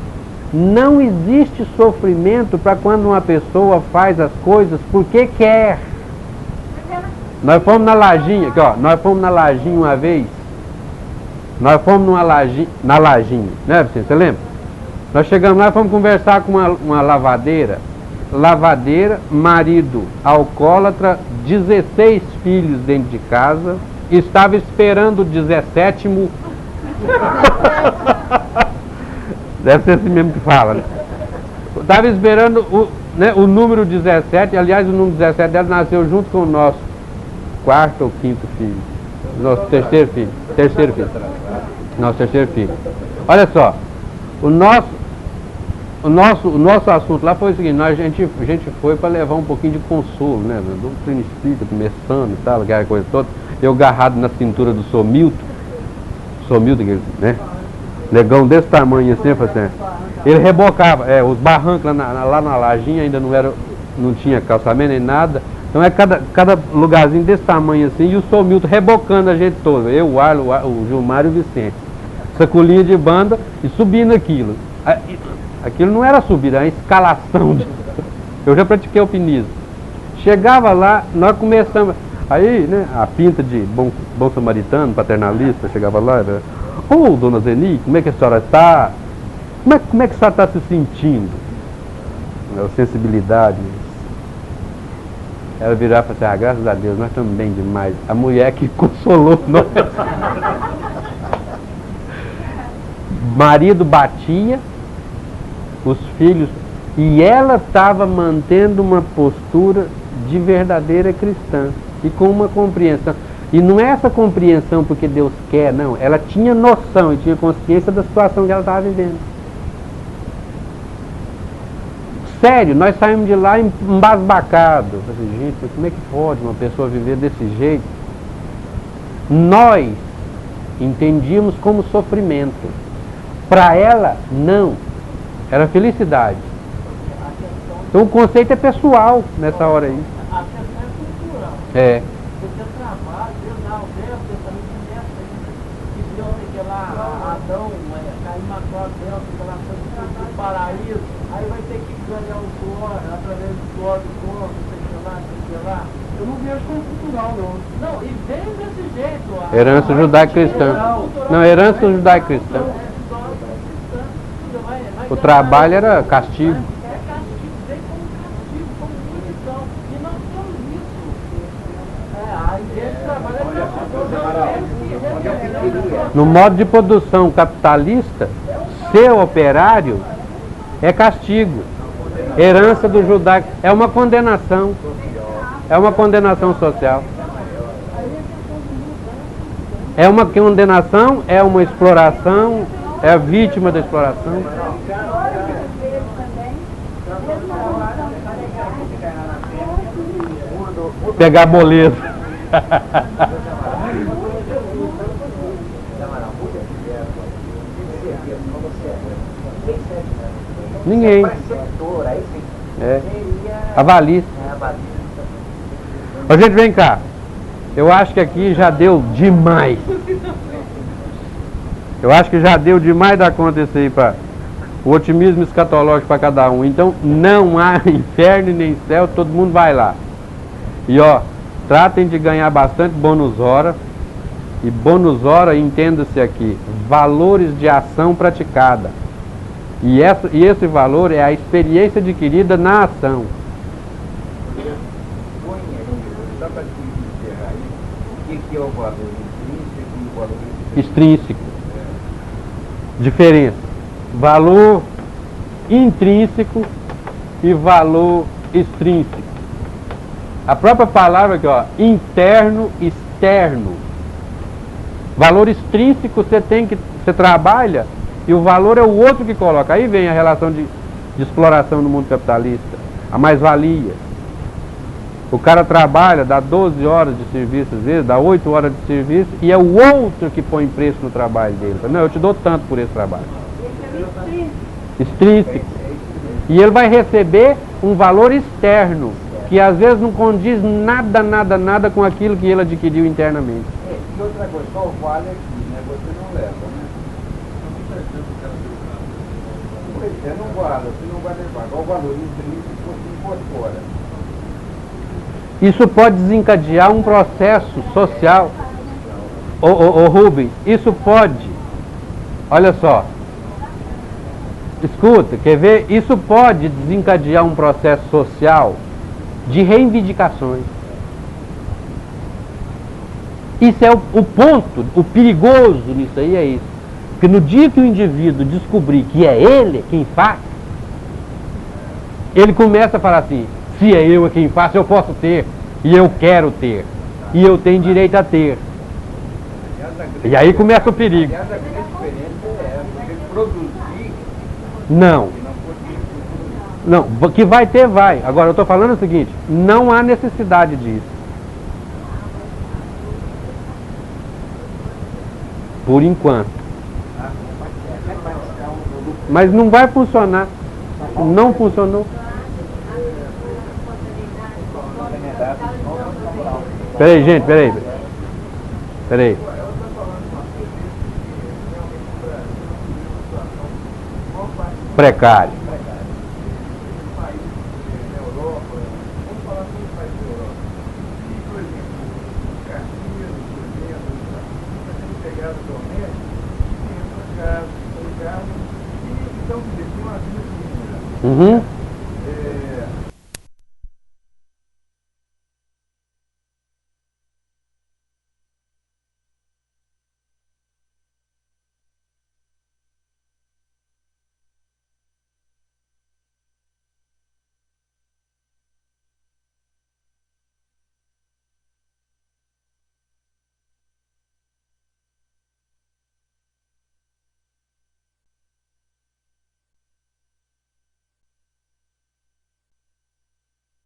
não existe sofrimento para quando uma pessoa faz as coisas porque quer. Nós fomos na Lajinha, aqui ó, nós fomos na Lajinha uma vez. Nós fomos na Lajinha, né, Vicente? Você lembra? Nós chegamos lá e fomos conversar com uma lavadeira. Lavadeira, marido alcoólatra, 16 filhos dentro de casa, estava esperando o 17º. Deve ser assim mesmo que fala, né? Estava esperando o número 17, aliás, o número 17 dela nasceu junto com o nosso quarto ou quinto filho. Nosso terceiro filho. Nosso terceiro filho. Olha só, o nosso assunto lá foi o seguinte, a gente foi para levar um pouquinho de consolo, né? Doutrina espírita, começando e tal, aquela coisa toda. Eu agarrado na cintura do Somilton, né? Negão desse tamanho assim, assim, ele rebocava, os barrancos lá na Lajinha ainda não tinha calçamento nem nada. Então cada lugarzinho desse tamanho assim, e o Somilton rebocando a gente toda. Eu, o Arlo, o Gilmar e o Vicente. Sacolinha de banda e subindo aquilo. Aquilo não era subida, era escalação. Eu já pratiquei alpinismo. Chegava lá, nós começamos. Aí, né, a pinta de bom samaritano, paternalista, chegava lá, ô, dona Zeni, como é que a senhora está? Como é que a senhora está se sentindo? A sensibilidade. Ela virava e falava assim, graças a Deus, nós estamos bem demais. A mulher que consolou nós. Marido batia, os filhos, e ela estava mantendo uma postura de verdadeira cristã, e com uma compreensão. E não é essa compreensão porque Deus quer, não. Ela tinha noção e tinha consciência da situação que ela estava vivendo. Sério, nós saímos de lá embasbacados. Gente, mas como é que pode uma pessoa viver desse jeito? Nós entendíamos como sofrimento. Para ela, não. Era felicidade. Então o conceito é pessoal nessa hora aí. A questão é cultural. É. Você trabalha, Deus dá o verbo, Deus também começa ainda. E Deus tem que lá, Adão, cair na cor dela, fica lá no paraíso. Aí vai ter que ganhar o suor, através do suor do corpo, não sei o que lá. Eu não vejo como cultural, não. Não, e vem desse jeito. Herança judaico-cristã. Não, herança judaico-cristã. O trabalho era castigo. É castigo, vem como castigo, como punição. E nós somos isso. A igreja trabalha No modo de produção capitalista, ser operário é castigo. Herança do judaico é uma condenação. É uma condenação social. É uma condenação, é uma exploração, é a vítima da exploração. Pegar boleto. Ninguém. É. Avalice. Ô, gente, vem cá. Eu acho que aqui já deu demais. Eu acho que já deu demais da conta isso aí para o otimismo escatológico para cada um. Então não há inferno nem céu, todo mundo vai lá. E ó, tratem de ganhar bastante bônus hora. E bônus hora, entenda-se aqui, valores de ação praticada. E esse valor é a experiência adquirida na ação. Só para encerrar aí, o que é o valor intrínseco e o valor Extrínseco. Diferença. Valor intrínseco e valor extrínseco. A própria palavra aqui, ó, interno, externo. Valor extrínseco você trabalha e o valor é o outro que coloca. Aí vem a relação de exploração no mundo capitalista, a mais-valia. O cara trabalha, dá 12 horas de serviço às vezes, dá 8 horas de serviço, e é o outro que põe preço no trabalho dele. Não, eu te dou tanto por esse trabalho. Extrínseco. E ele vai receber um valor externo, que às vezes não condiz nada com aquilo que ele adquiriu internamente. E outra coisa, só vale aqui, né? Você não leva, né? Pois é, não vale, você não vai levar. Qual o valor intrínseco que você incorpora? Isso pode desencadear um processo social. Ô Rubens, isso pode, olha só, escuta, quer ver? Isso pode desencadear um processo social de reivindicações. Isso é o ponto, o perigoso nisso aí é isso. Porque no dia que o indivíduo descobrir que é ele quem faz, ele começa a falar assim, se é eu quem faço, eu posso ter, e eu quero ter, e eu tenho direito a ter. E aí começa o perigo. Aliás, a grande diferença é essa, porque produzir Não. e não produzir. Não, que vai ter, vai. Agora eu estou falando o seguinte, não há necessidade disso. Por enquanto. Mas não vai funcionar. Não funcionou. Peraí, gente, peraí. Precário. Uhum.